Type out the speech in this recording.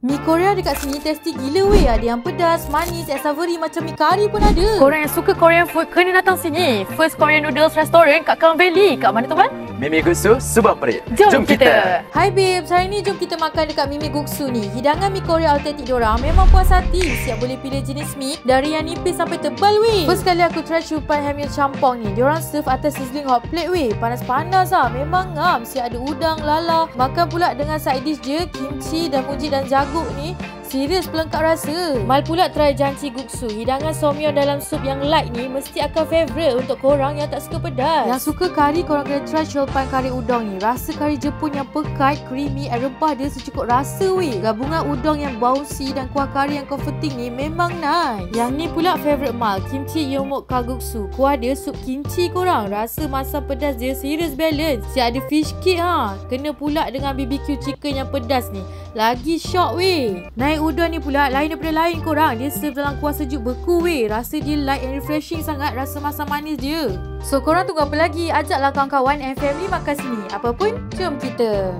Mi Korea dekat sini tasty gila weh. Ada yang pedas, manis, savory, macam mi kari pun ada. Korang yang suka Korean food kena datang sini. First Korean Noodles Restaurant kat Klang Valley. Kat mana tu, Man? Mimi Guksu Subang Perit. Jom kita. Hai babes, hari ni jom kita makan dekat Mimi Guksu ni. Hidangan mi Korea autentik diorang memang puas hati. Siap boleh pilih jenis mi dari yang nipis sampai tebal weh. First kali aku try Chupan Hamyul Champong ni. Diorang serve atas sizzling hot plate weh. Panas-panas lah. Memang ngam. Siap ada udang, lala. Makan pula dengan side dish je. Kimchi dan muji dan jagung ni. Serius pelengkap rasa. Mal pula try Janchi Guksu. Hidangan somyeon dalam sup yang light ni mesti akan favourite untuk korang yang tak suka pedas. Yang suka kari, korang kena try Chulpan kari udang ni. Rasa kari Jepun yang pekat, creamy, rempah dia secukup rasa weh. Gabungan udang yang bouncy dan kuah kari yang comforting ni memang nice. Yang ni pula favourite Mal, Kimchi Yomok Kaguksu. Kuah dia sup kimchi korang. Rasa masam pedas dia serius balance. Siap ada fish cake ha. Kena pula dengan BBQ chicken yang pedas ni. Lagi shock weh. Naik udang ni pula lain daripada lain korang. Dia serve dalam kuah sejuk beku weh. Rasa dia light and refreshing sangat. Rasa masam manis dia. So korang tunggu apa lagi? Ajaklah kawan-kawan and family makan sini. Apa pun, jom kita.